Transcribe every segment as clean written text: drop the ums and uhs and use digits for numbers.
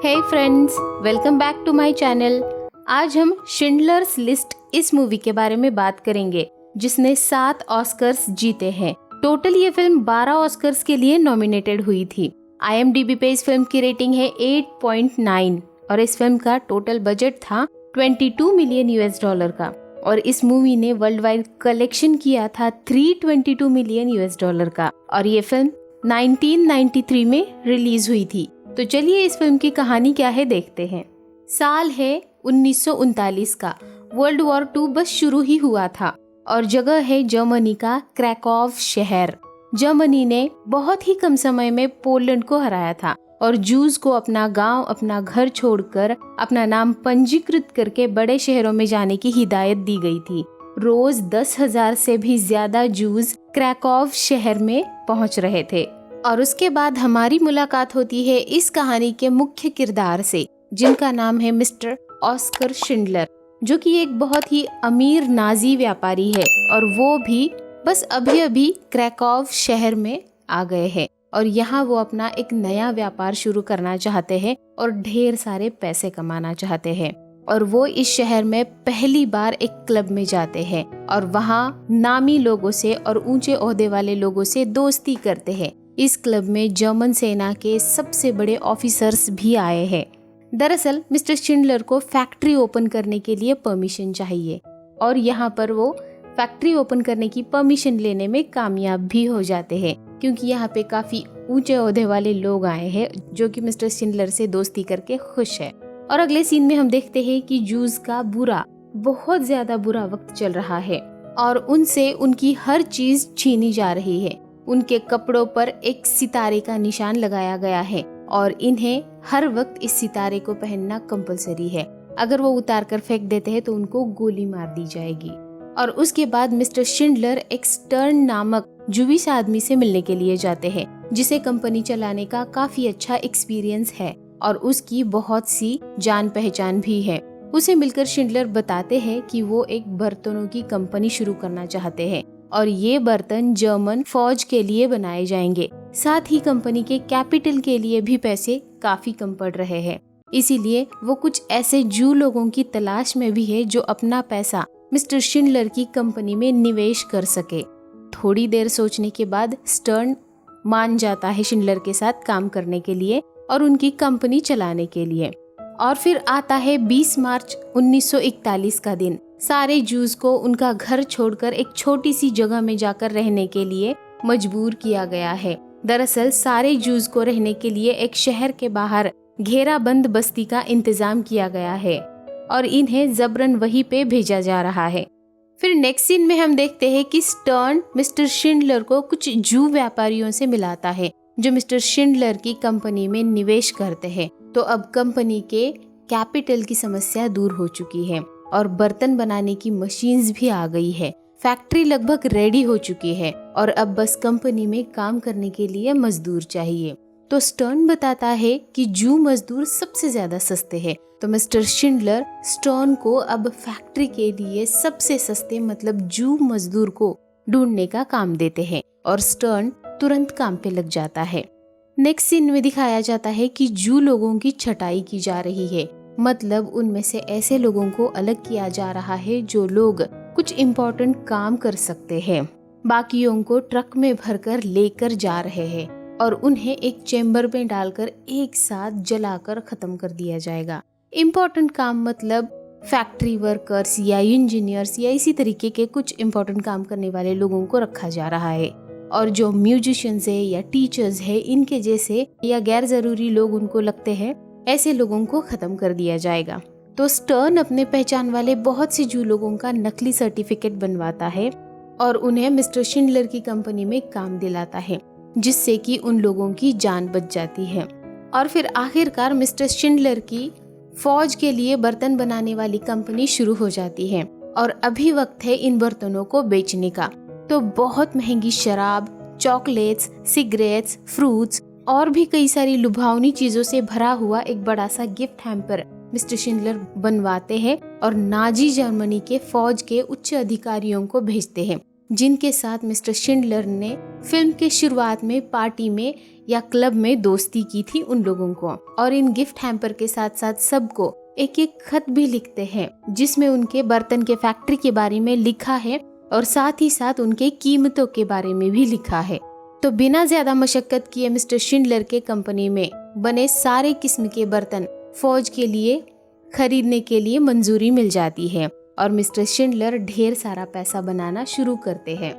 Hey friends, welcome back to my channel. आज हम Schindler's list इस मूवी के बारे में बात करेंगे जिसने 7 ऑस्कर्स जीते हैं। टोटल ये फिल्म 12 ऑस्कर्स के लिए नॉमिनेटेड हुई थी। IMDb पे इस फिल्म की रेटिंग है 8.9 और इस फिल्म का टोटल बजट था $22 मिलियन का और इस मूवी ने वर्ल्ड वाइड कलेक्शन किया था $322 मिलियन का और ये फिल्म 1993 में रिलीज हुई थी। तो चलिए इस फिल्म की कहानी क्या है देखते हैं। साल है 1939 का। वर्ल्ड वॉर 2 बस शुरू ही हुआ था और जगह है जर्मनी का क्रैकोव शहर। जर्मनी ने बहुत ही कम समय में पोलैंड को हराया था और जूस को अपना गांव, अपना घर छोड़कर अपना नाम पंजीकृत करके बड़े शहरों में जाने की हिदायत दी गई थी। रोज 10,000 से भी ज्यादा जूस क्रैकोव शहर में पहुंच रहे थे। और उसके बाद हमारी मुलाकात होती है इस कहानी के मुख्य किरदार से, जिनका नाम है मिस्टर ऑस्कर शिंडलर, जो कि एक बहुत ही अमीर नाजी व्यापारी है और वो भी बस अभी अभी क्रैकोव शहर में आ गए हैं और यहाँ वो अपना एक नया व्यापार शुरू करना चाहते हैं और ढेर सारे पैसे कमाना चाहते हैं। और वो इस शहर में पहली बार एक क्लब में जाते हैं और वहाँ नामी लोगों से और ऊंचे ओहदे वाले लोगों से दोस्ती करते हैं। इस क्लब में जर्मन सेना के सबसे बड़े ऑफिसर्स भी आए हैं। दरअसल मिस्टर शिंडलर को फैक्ट्री ओपन करने के लिए परमिशन चाहिए और यहाँ पर वो फैक्ट्री ओपन करने की परमिशन लेने में कामयाब भी हो जाते हैं, क्योंकि यहाँ पे काफी ऊंचे ओहदे वाले लोग आए हैं जो कि मिस्टर शिंडलर से दोस्ती करके खुश है। और अगले सीन में हम देखते हैं कि जूस का बहुत ज्यादा बुरा वक्त चल रहा है और उनसे उनकी हर चीज छीनी जा रही है। उनके कपड़ों पर एक सितारे का निशान लगाया गया है और इन्हें हर वक्त इस सितारे को पहनना कंपलसरी है। अगर वो उतार कर फेंक देते हैं तो उनको गोली मार दी जाएगी। और उसके बाद मिस्टर शिंडलर एक स्टर्न नामक जूविश आदमी से मिलने के लिए जाते हैं, जिसे कंपनी चलाने का काफी अच्छा एक्सपीरियंस है और उसकी बहुत सी जान पहचान भी है। उसे मिलकर शिंडलर बताते हैं कि वो एक बर्तनों की कंपनी शुरू करना चाहते हैं और ये बर्तन जर्मन फौज के लिए बनाए जाएंगे। साथ ही कंपनी के कैपिटल के लिए भी पैसे काफी कम पड़ रहे हैं, इसीलिए वो कुछ ऐसे जू लोगों की तलाश में भी है जो अपना पैसा मिस्टर शिंडलर की कंपनी में निवेश कर सके। थोड़ी देर सोचने के बाद स्टर्न मान जाता है शिंडलर के साथ काम करने के लिए और उनकी कंपनी चलाने के लिए। और फिर आता है 20 मार्च 1941 का दिन। सारे जूस को उनका घर छोड़कर एक छोटी सी जगह में जाकर रहने के लिए मजबूर किया गया है। दरअसल सारे जूस को रहने के लिए एक शहर के बाहर घेराबंद बस्ती का इंतजाम किया गया है और इन्हें जबरन वहीं पे भेजा जा रहा है। फिर नेक्स्ट सीन में हम देखते हैं कि स्टर्न मिस्टर शिंडलर को कुछ जू व्यापारियों से मिलाता है जो मिस्टर शिंडलर की कंपनी में निवेश करते हैं। तो अब कंपनी के कैपिटल की समस्या दूर हो चुकी है और बर्तन बनाने की मशीन्स भी आ गई है। फैक्ट्री लगभग रेडी हो चुकी है और अब बस कंपनी में काम करने के लिए मजदूर चाहिए। तो स्टर्न बताता है कि जू मजदूर सबसे ज्यादा सस्ते हैं। तो मिस्टर शिंडलर स्टर्न को अब फैक्ट्री के लिए सबसे सस्ते मतलब जू मजदूर को ढूंढने का काम देते हैं और स्टर्न तुरंत काम पे लग जाता है। नेक्स्ट सीन में दिखाया जाता है कि जू लोगों की छटाई की जा रही है, मतलब उनमें से ऐसे लोगों को अलग किया जा रहा है जो लोग कुछ इम्पोर्टेंट काम कर सकते हैं। बाकियों को ट्रक में भरकर लेकर जा रहे हैं और उन्हें एक चेम्बर में डालकर एक साथ जलाकर खत्म कर दिया जाएगा। इम्पोर्टेंट काम मतलब फैक्ट्री वर्कर्स या इंजीनियर्स या इसी तरीके के कुछ इम्पोर्टेंट काम करने वाले लोगों को रखा जा रहा है और जो म्यूजिशियंस है या टीचर्स है, इनके जैसे या गैर जरूरी लोग उनको लगते हैं, ऐसे लोगों को खत्म कर दिया जाएगा। तो स्टर्न अपने पहचान वाले बहुत से जू लोगों का नकली सर्टिफिकेट बनवाता है और उन्हें मिस्टर शिंडलर की कंपनी में काम दिलाता है, जिससे कि उन लोगों की जान बच जाती है। और फिर आखिरकार मिस्टर शिंडलर की फौज के लिए बर्तन बनाने वाली कंपनी शुरू हो जाती है और अभी वक्त है इन बर्तनों को बेचने का। तो बहुत महंगी शराब, चॉकलेट्स, सिगरेट्स, फ्रूट्स और भी कई सारी लुभावनी चीजों से भरा हुआ एक बड़ा सा गिफ्ट हैम्पर मिस्टर शिंडलर बनवाते हैं और नाजी जर्मनी के फौज के उच्च अधिकारियों को भेजते हैं, जिनके साथ मिस्टर शिंडलर ने फिल्म के शुरुआत में पार्टी में या क्लब में दोस्ती की थी उन लोगों को। और इन गिफ्ट हैम्पर के साथ साथ सबको एक एक खत भी लिखते हैं जिसमें उनके बर्तन के फैक्ट्री के बारे में लिखा है और साथ ही साथ उनके कीमतों के बारे में भी लिखा है। तो बिना ज्यादा मशक्कत किए मिस्टर शिंडलर के कंपनी में बने सारे किस्म के बर्तन फौज के लिए खरीदने के लिए मंजूरी मिल जाती है और मिस्टर शिंडलर ढेर सारा पैसा बनाना शुरू करते हैं।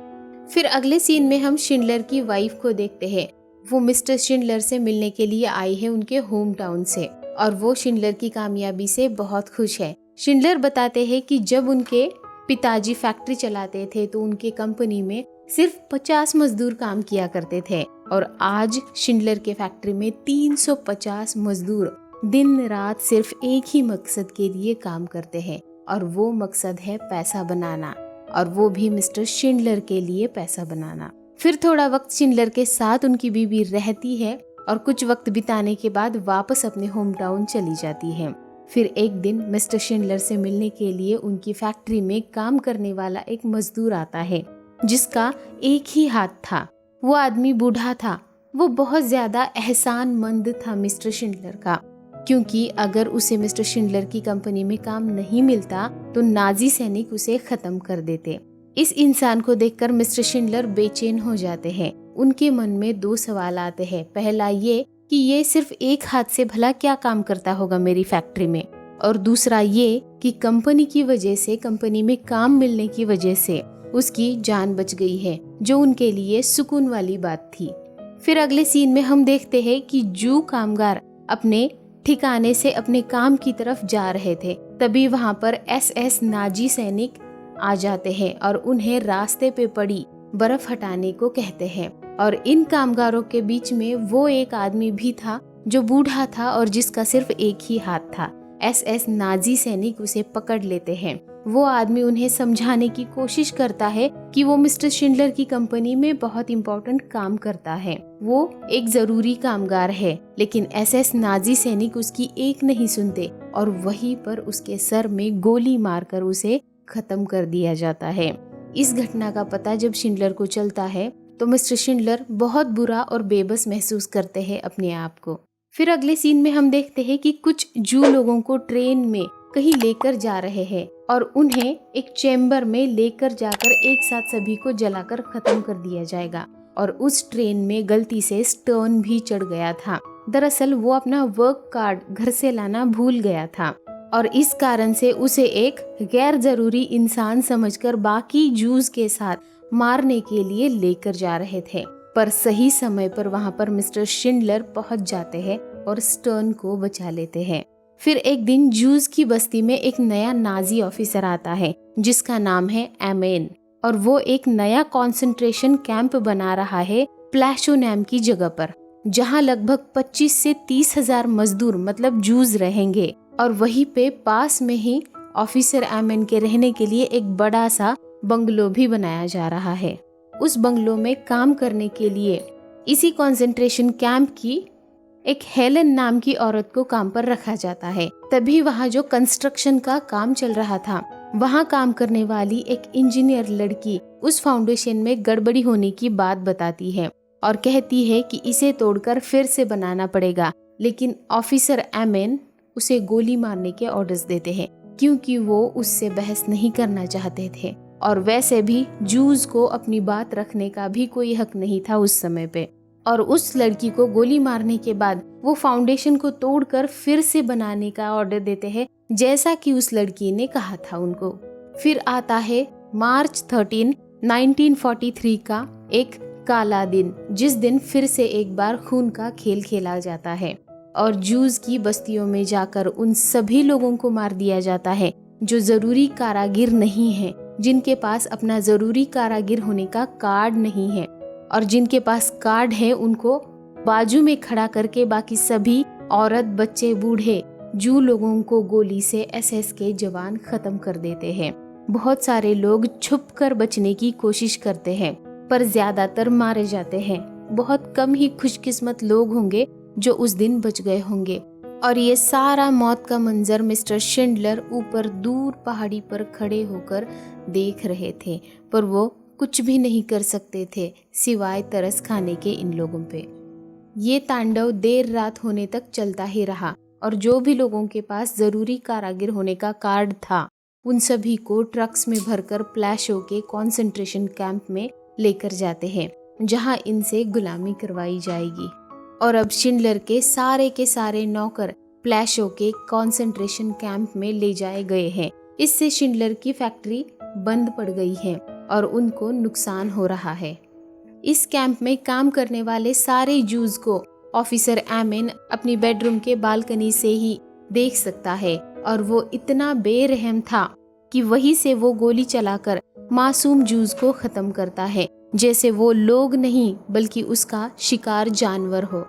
फिर अगले सीन में हम शिंडलर की वाइफ को देखते हैं। वो मिस्टर शिंडलर से मिलने के लिए आई है उनके होम टाउन से और वो शिंडलर की कामयाबी से बहुत खुश है। शिंडलर बताते हैं कि जब उनके पिताजी फैक्ट्री चलाते थे तो उनके कंपनी में सिर्फ 50 मजदूर काम किया करते थे और आज शिंडलर के फैक्ट्री में 350 मजदूर दिन रात सिर्फ एक ही मकसद के लिए काम करते हैं और वो मकसद है पैसा बनाना, और वो भी मिस्टर शिंडलर के लिए पैसा बनाना। फिर थोड़ा वक्त शिंडलर के साथ उनकी बीवी रहती है और कुछ वक्त बिताने के बाद वापस अपने होम टाउन चली जाती है। फिर एक दिन मिस्टर शिंडलर से मिलने के लिए उनकी फैक्ट्री में काम करने वाला एक मजदूर आता है जिसका एक ही हाथ था। वो आदमी बूढ़ा था। वो बहुत ज्यादा एहसानमंद था मिस्टर शिंडलर का, क्योंकि अगर उसे मिस्टर शिंडलर की कंपनी में काम नहीं मिलता तो नाजी सैनिक उसे खत्म कर देते। इस इंसान को देखकर मिस्टर शिंडलर बेचैन हो जाते हैं। उनके मन में दो सवाल आते हैं। पहला ये कि ये सिर्फ एक हाथ से भला क्या काम करता होगा मेरी फैक्ट्री में, और दूसरा ये कि कंपनी की वजह से, कंपनी में काम मिलने की वजह से उसकी जान बच गई है, जो उनके लिए सुकून वाली बात थी। फिर अगले सीन में हम देखते हैं कि जू कामगार अपने ठिकाने से अपने काम की तरफ जा रहे थे। तभी वहां पर एसएस नाजी सैनिक आ जाते हैं और उन्हें रास्ते पे पड़ी बर्फ हटाने को कहते हैं। और इन कामगारों के बीच में वो एक आदमी भी था जो बूढ़ा था और जिसका सिर्फ एक ही हाथ था। एसएस नाजी सैनिक उसे पकड़ लेते हैं। वो आदमी उन्हें समझाने की कोशिश करता है कि वो मिस्टर शिंडलर की कंपनी में बहुत इम्पोर्टेंट काम करता है, वो एक जरूरी कामगार है, लेकिन एसएस नाजी सैनिक उसकी एक नहीं सुनते और वहीं पर उसके सर में गोली मारकर उसे खत्म कर दिया जाता है। इस घटना का पता जब शिंडलर को चलता है तो मिस्टर शिंडलर बहुत बुरा और बेबस महसूस करते हैं अपने आप को। फिर अगले सीन में हम देखते हैं कि कुछ जू लोगों को ट्रेन में कहीं लेकर जा रहे हैं और उन्हें एक चैम्बर में लेकर जाकर एक साथ सभी को जलाकर खत्म कर दिया जाएगा। और उस ट्रेन में गलती से स्टर्न भी चढ़ गया था। दरअसल वो अपना वर्क कार्ड घर से लाना भूल गया था और इस कारण से उसे एक गैर जरूरी इंसान समझकर बाकी जूस के साथ मारने के लिए लेकर जा रहे थे। पर सही समय पर वहां पर मिस्टर शिंडलर पहुंच जाते हैं और स्टर्न को बचा लेते हैं। फिर एक दिन जूस की बस्ती में एक नया नाजी ऑफिसर आता है जिसका नाम है एमेन, और वो एक नया कंसंट्रेशन कैंप बना रहा है प्लाशो नाम की जगह पर, जहां लगभग 25 से 30 हजार मजदूर मतलब जूस रहेंगे। और वहीं पे पास में ही ऑफिसर एमेन के रहने के लिए एक बड़ा सा बंगलो भी बनाया जा रहा है। उस बंगलो में काम करने के लिए इसी कंसंट्रेशन कैंप की एक हेलन नाम की औरत को काम पर रखा जाता है। तभी वहाँ जो कंस्ट्रक्शन का काम चल रहा था, वहाँ काम करने वाली एक इंजीनियर लड़की उस फाउंडेशन में गड़बड़ी होने की बात बताती है और कहती है कि इसे तोड़कर फिर से बनाना पड़ेगा। लेकिन ऑफिसर एमेन उसे गोली मारने के ऑर्डर्स देते हैं क्योंकि वो उससे बहस नहीं करना चाहते थे, और वैसे भी जूस को अपनी बात रखने का भी कोई हक नहीं था उस समय पे। और उस लड़की को गोली मारने के बाद वो फाउंडेशन को तोड़कर फिर से बनाने का ऑर्डर देते हैं जैसा कि उस लड़की ने कहा था उनको। फिर आता है मार्च 13, 1943 का एक काला दिन, जिस दिन फिर से एक बार खून का खेल खेला जाता है और जूस की बस्तियों में जाकर उन सभी लोगों को मार दिया जाता है जो जरूरी कारागिर नहीं है, जिनके पास अपना जरूरी कारागिर होने का कार्ड नहीं है, और जिनके पास कार्ड है उनको बाजू में खड़ा करके बाकी सभी औरत, बच्चे, बूढ़े जू लोगों को गोली से एसएस के जवान खत्म कर देते हैं। बहुत सारे लोग छुपकर बचने की कोशिश करते हैं पर ज्यादातर मारे जाते हैं। बहुत कम ही खुशकिस्मत लोग होंगे जो उस दिन बच गए होंगे। और ये सारा मौत का मंजर मिस्टर शिंडलर ऊपर दूर पहाड़ी पर खड़े होकर देख रहे थे, पर वो कुछ भी नहीं कर सकते थे सिवाय तरस खाने के इन लोगों पे। ये तांडव देर रात होने तक चलता ही रहा और जो भी लोगों के पास जरूरी कारागिर होने का कार्ड था उन सभी को ट्रक्स में भरकर प्लाशो के कंसंट्रेशन कैंप में लेकर जाते हैं, जहां इनसे गुलामी करवाई जाएगी। और अब शिंडलर के सारे नौकर प्लाशो के कंसंट्रेशन कैंप में ले जाए गए हैं। इससे शिंडलर की फैक्ट्री बंद पड़ गई है और उनको नुकसान हो रहा है। इस कैंप में काम करने वाले सारे जूस को ऑफिसर एमेन अपनी बेडरूम के बालकनी से ही देख सकता है और वो इतना बेरहम था कि वहीं से वो गोली चलाकर मासूम जूस को खत्म करता है, जैसे वो लोग नहीं बल्कि उसका शिकार जानवर हो।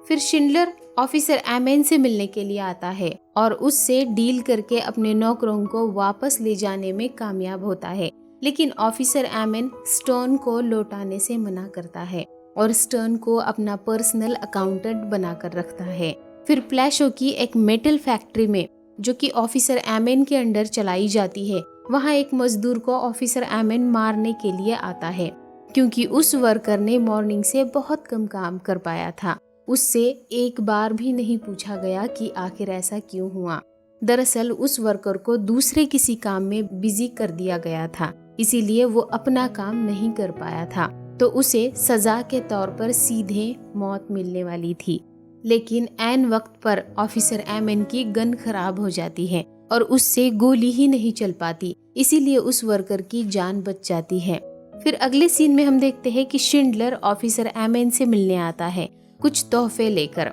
फिर शिंडलर ऑफिसर एमेन से मिलने के लिए आता है और उससे डील करके अपने नौकरों को वापस ले जाने में कामयाब होता है, लेकिन ऑफिसर एमेन स्टर्न को लौटाने से मना करता है और स्टर्न को अपना पर्सनल अकाउंटेंट बनाकर रखता है। फिर प्लाशो की एक मेटल फैक्ट्री में, जो कि ऑफिसर एमेन के अंडर चलाई जाती है, वहाँ एक मजदूर को ऑफिसर एमेन मारने के लिए आता है, क्योंकि उस वर्कर ने मॉर्निंग से बहुत कम काम कर पाया था। उससे एक बार भी नहीं पूछा गया कि आखिर ऐसा क्यों हुआ। दरअसल उस वर्कर को दूसरे किसी काम में बिजी कर दिया गया था, इसीलिए वो अपना काम नहीं कर पाया था, तो उसे सजा के तौर पर सीधे मौत मिलने वाली थी। लेकिन ऐन वक्त पर ऑफिसर एमेन की गन खराब हो जाती है और उससे गोली ही नहीं चल पाती, इसीलिए उस वर्कर की जान बच जाती है। फिर अगले सीन में हम देखते हैं कि शिंडलर ऑफिसर एमेन से मिलने आता है कुछ तोहफे लेकर।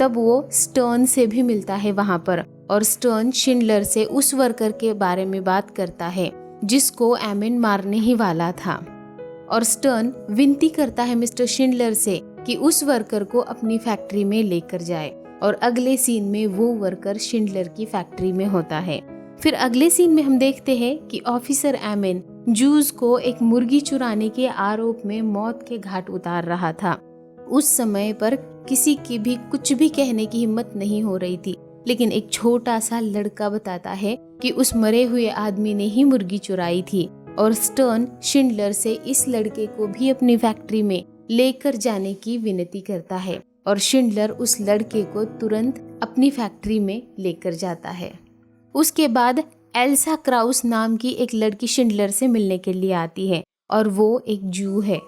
तब वो स्टर्न से भी मिलता है वहाँ पर और स्टर्न शिंडलर से उस वर्कर के बारे में बात करता है जिसको एमेन मारने ही वाला था। और स्टर्न विनती करता है मिस्टर शिंडलर से कि उस वर्कर को अपनी फैक्ट्री में लेकर जाए और अगले सीन में वो वर्कर शिंडलर की फैक्ट्री में होता है। फिर अगले सीन में हम देखते हैं कि ऑफिसर एमेन जूस को एक मुर्गी चुराने के आरोप में मौत के घाट उतार रहा था। उस समय पर किसी की भी कुछ भी कहने की हिम्मत नहीं हो रही थी, लेकिन एक छोटा सा लड़का बताता है कि उस मरे हुए आदमी ने ही मुर्गी चुराई थी और स्टर्न शिंडलर से इस लड़के को भी अपनी फैक्ट्री में लेकर जाने की विनती करता है और शिंडलर उस लड़के को तुरंत अपनी फैक्ट्री में लेकर जाता है। उसके बाद एल्सा क्राउस नाम की एक लड़की शिंडलर से मिलने के लिए आती है और वो एक जू है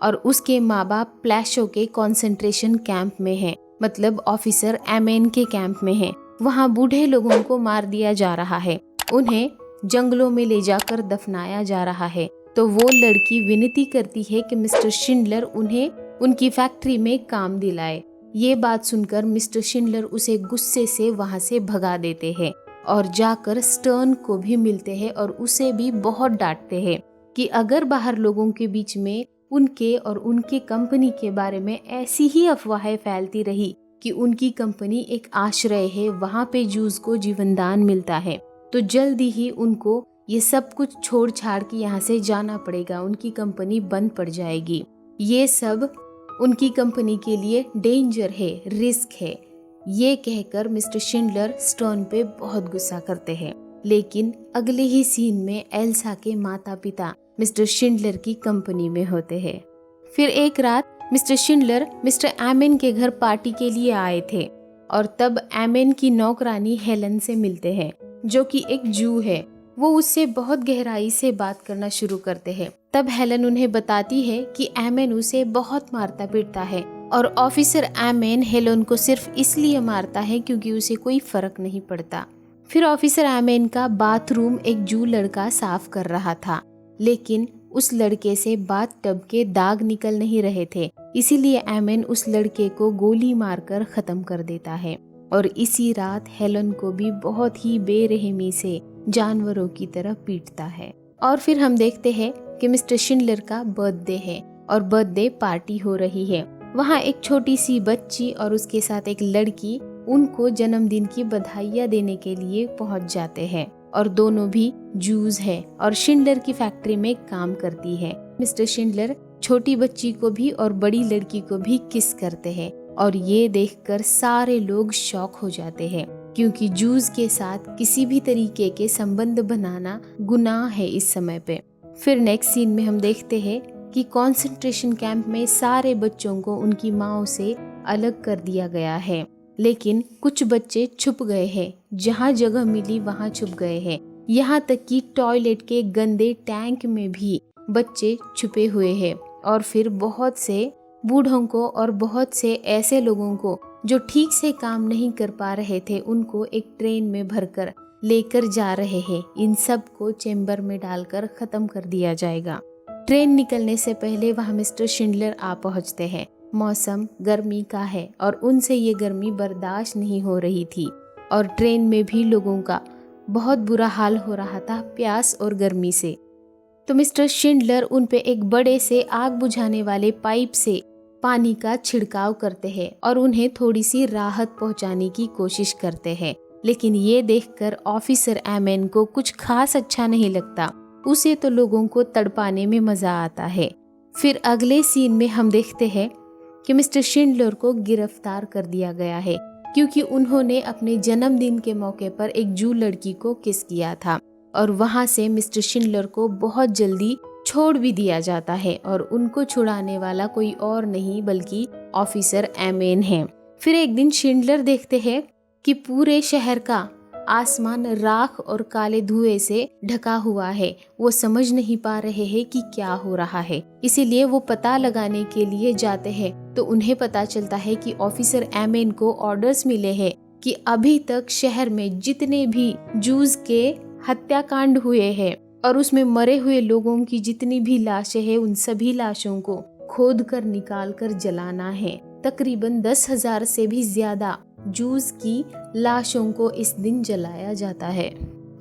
और उसके माँ बाप प्लाशो के कंसंट्रेशन कैंप में हैं, मतलब ऑफिसर एमेन के कैंप में हैं। वहाँ बूढ़े लोगों को मार दिया जा रहा है, उन्हें जंगलों में ले जाकर दफनाया जा रहा है। तो वो लड़की विनती करती है कि मिस्टर शिंडलर उन्हें उनकी फैक्ट्री में काम दिलाए। ये बात सुनकर मिस्टर शिंडलर उसे गुस्से से वहाँ से भगा देते हैं और जाकर स्टर्न को भी मिलते हैं और उसे भी बहुत डांटते हैं कि अगर बाहर लोगों के बीच में उनके और उनके कंपनी के बारे में ऐसी ही अफवाहें फैलती रही कि उनकी कंपनी एक आश्रय है, वहाँ पे जूस को जीवनदान मिलता है, तो जल्दी ही उनको ये सब कुछ छोड़ छाड़ के यहाँ से जाना पड़ेगा, उनकी कंपनी बंद पड़ जाएगी। ये सब उनकी कंपनी के लिए डेंजर है, रिस्क है। ये कहकर मिस्टर शिंडलर स्टर्न पे बहुत गुस्सा करते हैं। लेकिन अगले ही सीन में एल्सा के माता पिता मिस्टर शिंडलर की कंपनी में होते हैं। फिर एक रात मिस्टर शिंडलर मिस्टर एमेन के घर पार्टी के लिए आए थे और तब एमेन की नौकरानी हेलन से मिलते हैं, जो कि एक जू है। वो उससे बहुत गहराई से बात करना शुरू करते हैं। तब हेलन उन्हें बताती है कि एमेन उसे बहुत मारता पीटता है और ऑफिसर एमेन हेलन को सिर्फ इसलिए मारता है क्योंकि उसे कोई फर्क नहीं पड़ता। फिर ऑफिसर एमेन का बाथरूम एक जू लड़का साफ कर रहा था, लेकिन उस लड़के से बाथ टब के दाग निकल नहीं रहे थे, इसीलिए एमेन उस लड़के को गोली मारकर खत्म कर देता है। और इसी रात हेलन को भी बहुत ही बेरहमी से जानवरों की तरह पीटता है। और फिर हम देखते हैं कि मिस्टर शिंडलर का बर्थडे है और बर्थडे पार्टी हो रही है। वहाँ एक छोटी सी बच्ची और उसके साथ एक लड़की उनको जन्मदिन की बधाइयाँ देने के लिए पहुँच जाते हैं और दोनों भी जूस है और शिंडलर की फैक्ट्री में काम करती है। मिस्टर शिंडलर छोटी बच्ची को भी और बड़ी लड़की को भी किस करते हैं और ये देखकर सारे लोग शॉक हो जाते हैं, क्योंकि जूस के साथ किसी भी तरीके के संबंध बनाना गुनाह है इस समय पे। फिर नेक्स्ट सीन में हम देखते हैं कि कंसंट्रेशन कैंप में सारे बच्चों को उनकी माँ से अलग कर दिया गया है, लेकिन कुछ बच्चे छुप गए हैं, जहाँ जगह मिली वहाँ छुप गए हैं। यहाँ तक कि टॉयलेट के गंदे टैंक में भी बच्चे छुपे हुए हैं। और फिर बहुत से बूढ़ों को और बहुत से ऐसे लोगों को जो ठीक से काम नहीं कर पा रहे थे, उनको एक ट्रेन में भरकर लेकर जा रहे हैं। इन सब को चेम्बर में डालकर खत्म कर दिया जाएगा। ट्रेन निकलने से पहले वहाँ मिस्टर शिंडलर आ पहुँचते हैं। मौसम गर्मी का है और उनसे ये गर्मी बर्दाश्त नहीं हो रही थी और ट्रेन में भी लोगों का बहुत बुरा हाल हो रहा था प्यास और गर्मी से। तो मिस्टर शिंडलर उन पे एक बड़े से आग बुझाने वाले पाइप से पानी का छिड़काव करते हैं और उन्हें थोड़ी सी राहत पहुंचाने की कोशिश करते हैं। लेकिन ये देखकर ऑफिसर एमएन को कुछ खास अच्छा नहीं लगता। उसे तो लोगों को तड़पाने में मजा आता है। फिर अगले सीन में हम देखते हैं कि मिस्टर शिंडलर को गिरफ्तार कर दिया गया है, क्योंकि उन्होंने अपने जन्मदिन के मौके पर एक जू लड़की को किस किया था। और वहां से मिस्टर शिंडलर को बहुत जल्दी छोड़ भी दिया जाता है और उनको छुड़ाने वाला कोई और नहीं बल्कि ऑफिसर एमेन है। फिर एक दिन शिंडलर देखते हैं कि पूरे शहर का आसमान राख और काले धुएं से ढका हुआ है। वो समझ नहीं पा रहे हैं कि क्या हो रहा है, इसीलिए वो पता लगाने के लिए जाते हैं। तो उन्हें पता चलता है कि ऑफिसर एमेन को ऑर्डर्स मिले हैं कि अभी तक शहर में जितने भी जूस के हत्याकांड हुए हैं और उसमें मरे हुए लोगों की जितनी भी लाशें हैं, उन सभी लाशों को खोद कर निकाल कर जलाना है। तकरीबन 10,000 से भी ज्यादा जूस की लाशों को इस दिन जलाया जाता है।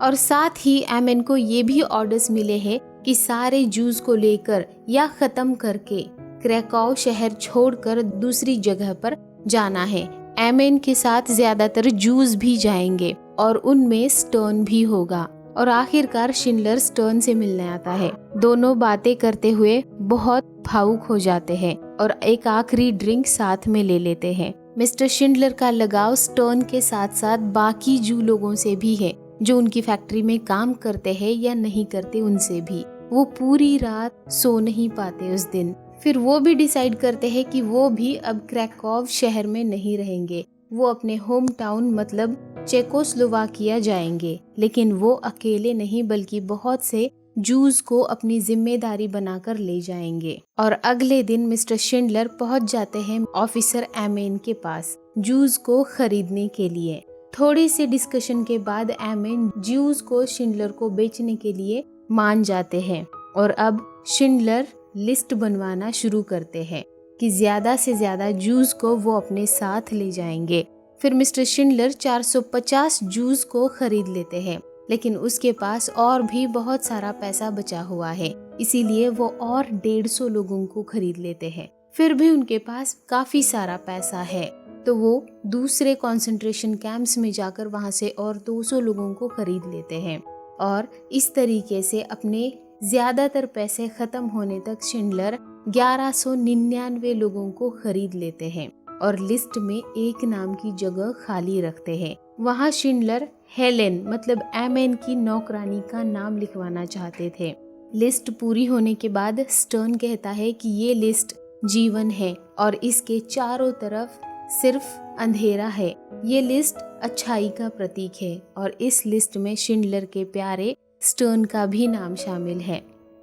और साथ ही एमेन को ये भी ऑर्डर्स मिले हैं कि सारे जूस को लेकर या खत्म करके क्रैकाउ शहर छोड़कर दूसरी जगह पर जाना है। एमेन के साथ ज्यादातर जूस भी जाएंगे और उनमें स्टर्न भी होगा। और आखिरकार शिंडलर स्टर्न से मिलने आता है। दोनों बातें करते हुए बहुत भावुक हो जाते हैं और एक आखिरी ड्रिंक साथ में ले लेते हैं। मिस्टर शिंडलर का लगाव स्टर्न के साथ साथ बाकी जू लोगों से भी है, जो उनकी फैक्ट्री में काम करते हैं या नहीं करते उनसे भी। वो पूरी रात सो नहीं पाते उस दिन। फिर वो भी डिसाइड करते हैं कि वो भी अब क्रैकोव शहर में नहीं रहेंगे, वो अपने होम टाउन मतलब चेकोस्लोवाकिया जाएंगे। लेकिन वो अकेले नहीं बल्कि बहुत से जूस को अपनी जिम्मेदारी बनाकर ले जाएंगे। और अगले दिन मिस्टर शिंडलर पहुंच जाते हैं ऑफिसर एमेन के पास जूस को खरीदने के लिए। थोड़ी सी डिस्कशन के बाद एमेन जूस को शिंडलर को बेचने के लिए मान जाते हैं और अब शिंडलर लिस्ट बनवाना शुरू करते हैं कि ज्यादा से ज्यादा जूस को वो अपने साथ ले जाएंगे। फिर मिस्टर शिंडलर 450 जूस को खरीद लेते हैं, लेकिन उसके पास और भी बहुत सारा पैसा बचा हुआ है, इसीलिए वो और 150 लोगों को खरीद लेते हैं। फिर भी उनके पास काफी सारा पैसा है, तो वो दूसरे कंसंट्रेशन कैंप्स में जाकर वहां से और 200 लोगों को खरीद लेते हैं। और इस तरीके से अपने ज्यादातर पैसे खत्म होने तक शिंडलर 1199 लोगों को खरीद लेते हैं और लिस्ट में एक नाम की जगह खाली रखते हैं। वहाँ शिंडलर हेलेन मतलब एमेन की नौकरानी का नाम लिखवाना चाहते थे। लिस्ट पूरी होने के बाद स्टर्न कहता है कि ये लिस्ट जीवन है और इसके चारों तरफ सिर्फ अंधेरा है। ये लिस्ट अच्छाई का प्रतीक है और इस लिस्ट में शिंडलर के प्यारे स्टर्न का भी नाम शामिल है।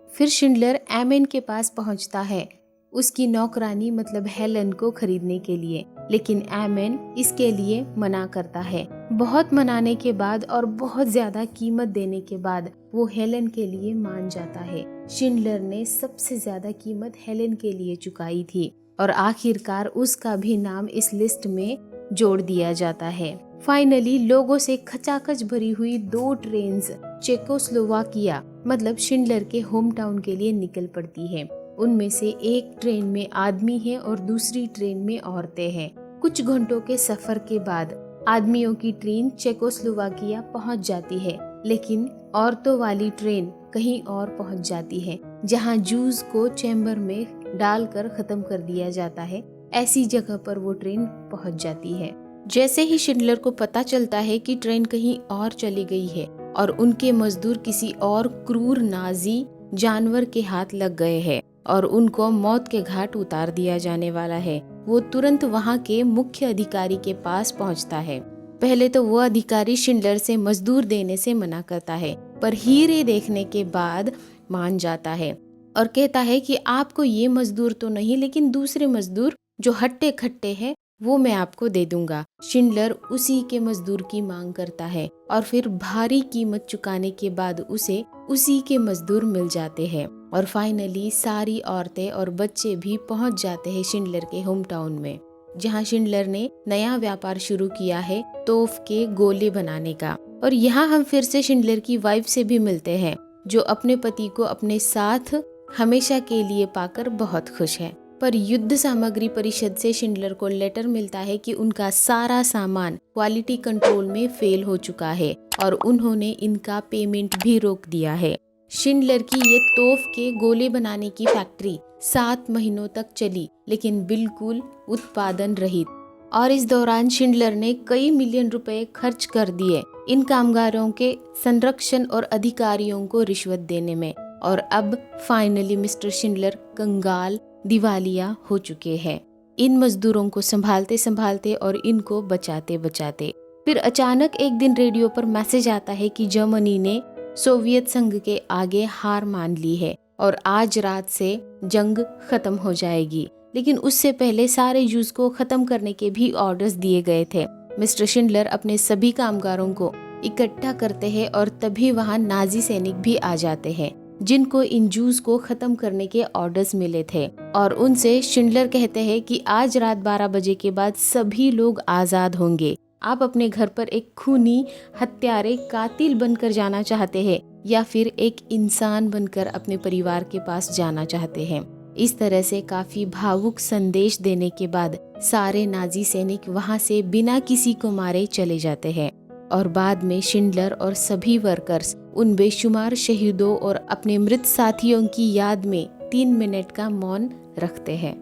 फिर शिंडलर एमेन के पास पहुंचता है उसकी नौकरानी मतलब हेलन को खरीदने के लिए, लेकिन एमेन इसके लिए मना करता है। बहुत मनाने के बाद और बहुत ज्यादा कीमत देने के बाद वो हेलन के लिए मान जाता है। शिंडलर ने सबसे ज्यादा कीमत हेलन के लिए चुकाई थी और आखिरकार उसका भी नाम इस लिस्ट में जोड़ दिया जाता है। फाइनली लोगों से खचाखच भरी हुई 2 ट्रेन्स चेकोस्लोवाकिया मतलब शिंडलर के होम टाउन के लिए निकल पड़ती है। उनमें से एक ट्रेन में आदमी है और दूसरी ट्रेन में औरतें हैं। कुछ घंटों के सफर के बाद आदमियों की ट्रेन चेकोस्लोवाकिया पहुंच जाती है, लेकिन औरतों वाली ट्रेन कहीं और पहुंच जाती है, जहां जूस को चैम्बर में डालकर खत्म कर दिया जाता है। ऐसी जगह पर वो ट्रेन पहुंच जाती है। जैसे ही शिंडलर को पता चलता है कि ट्रेन कहीं और चली गई है और उनके मजदूर किसी और क्रूर नाजी जानवर के हाथ लग गए हैं और उनको मौत के घाट उतार दिया जाने वाला है, वो तुरंत वहाँ के मुख्य अधिकारी के पास पहुँचता है। पहले तो वो अधिकारी शिंडलर से मजदूर देने से मना करता है, पर हीरे देखने के बाद मान जाता है और कहता है कि आपको ये मजदूर तो नहीं, लेकिन दूसरे मजदूर जो हट्टे खट्टे हैं वो मैं आपको दे दूंगा। शिंडलर उसी के मजदूर की मांग करता है और फिर भारी कीमत चुकाने के बाद उसे उसी के मजदूर मिल जाते हैं और फाइनली सारी औरतें और बच्चे भी पहुंच जाते हैं शिंडलर के होम टाउन में, जहां शिंडलर ने नया व्यापार शुरू किया है तोफ के गोले बनाने का। और यहाँ हम फिर से शिंडलर की वाइफ से भी मिलते हैं, जो अपने पति को अपने साथ हमेशा के लिए पाकर बहुत खुश है। पर युद्ध सामग्री परिषद से शिंडलर को लेटर मिलता है कि उनका सारा सामान क्वालिटी कंट्रोल में फेल हो चुका है और उन्होंने इनका पेमेंट भी रोक दिया है। शिंडलर की ये तोफ के गोले बनाने की फैक्ट्री 7 महीनों तक चली, लेकिन बिल्कुल उत्पादन रहित। और इस दौरान शिंडलर ने कई मिलियन रुपए खर्च कर दिए इन कामगारों के संरक्षण और अधिकारियों को रिश्वत देने में। और अब फाइनली मिस्टर शिंडलर कंगाल दिवालिया हो चुके हैं, इन मजदूरों को संभालते संभालते और इनको बचाते बचाते। फिर अचानक एक दिन रेडियो पर मैसेज आता है कि जर्मनी ने सोवियत संघ के आगे हार मान ली है और आज रात से जंग खत्म हो जाएगी। लेकिन उससे पहले सारे जूस को खत्म करने के भी ऑर्डर्स दिए गए थे। मिस्टर शिंडलर अपने सभी कामगारों को इकट्ठा करते हैं और तभी वहां नाजी सैनिक भी आ जाते हैं, जिनको इन जूस को खत्म करने के ऑर्डर्स मिले थे। और उनसे शिंडलर कहते हैं कि आज रात 12 बजे के बाद सभी लोग आजाद होंगे। आप अपने घर पर एक खूनी हत्यारे कातिल बनकर जाना चाहते हैं या फिर एक इंसान बनकर अपने परिवार के पास जाना चाहते हैं। इस तरह से काफी भावुक संदेश देने के बाद सारे नाजी सैनिक वहां से बिना किसी को मारे चले जाते हैं और बाद में शिंडलर और सभी वर्कर्स उन बेशुमार शहीदों और अपने मृत साथियों की याद में 3 मिनट का मौन रखते हैं।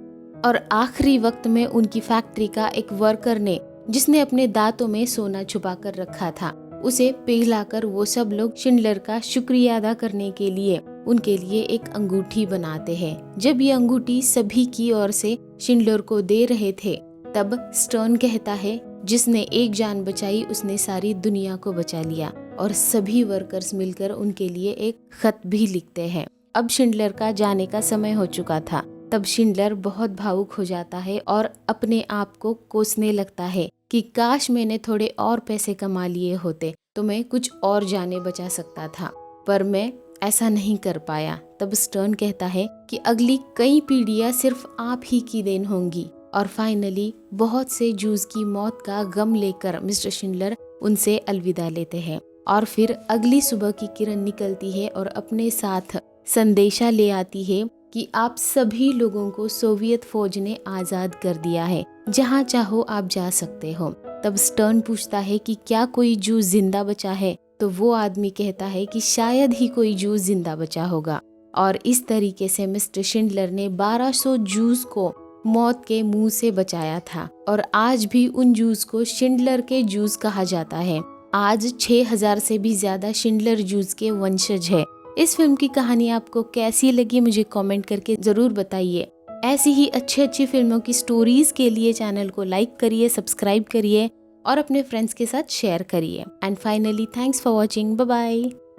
और आखिरी वक्त में उनकी फैक्ट्री का एक वर्कर ने, जिसने अपने दांतों में सोना छुपा कर रखा था, उसे पिघलाकर वो सब लोग शिंडलर का शुक्रिया अदा करने के लिए उनके लिए एक अंगूठी बनाते हैं। जब ये अंगूठी सभी की ओर से शिंडलर को दे रहे थे, तब स्टर्न कहता है, जिसने एक जान बचाई उसने सारी दुनिया को बचा लिया। और सभी वर्कर्स मिलकर उनके लिए एक खत भी लिखते हैं। अब शिंडलर का जाने का समय हो चुका था। तब शिंडलर बहुत भावुक हो जाता है और अपने आप को कोसने लगता है कि काश मैंने थोड़े और पैसे कमा लिए होते तो मैं कुछ और जाने बचा सकता था, पर मैं ऐसा नहीं कर पाया। तब स्टर्न कहता है कि अगली कई पीढ़ियां सिर्फ आप ही की देन होंगी। और फाइनली बहुत से जूस की मौत का गम लेकर मिस्टर शिंडलर उनसे अलविदा लेते हैं। और फिर अगली सुबह की किरण निकलती है और अपने साथ संदेशा ले आती है कि आप सभी लोगों को सोवियत फौज ने आजाद कर दिया है, जहाँ चाहो आप जा सकते हो। तब स्टर्न पूछता है कि क्या कोई जू जिंदा बचा है, तो वो आदमी कहता है कि शायद ही कोई जू जिंदा बचा होगा। और इस तरीके से मिस्टर शिंडलर ने 1200 जूस को मौत के मुंह से बचाया था। और आज भी उन जूस को शिंडलर के जूस कहा जाता है। आज 6000 से भी ज्यादा शिंडलर जूस के वंशज है। इस फिल्म की कहानी आपको कैसी लगी मुझे कमेंट करके जरूर बताइए। ऐसी ही अच्छी फिल्मों की स्टोरीज के लिए चैनल को लाइक करिए, सब्सक्राइब करिए और अपने फ्रेंड्स के साथ शेयर करिए। And finally thanks for watching. Bye bye.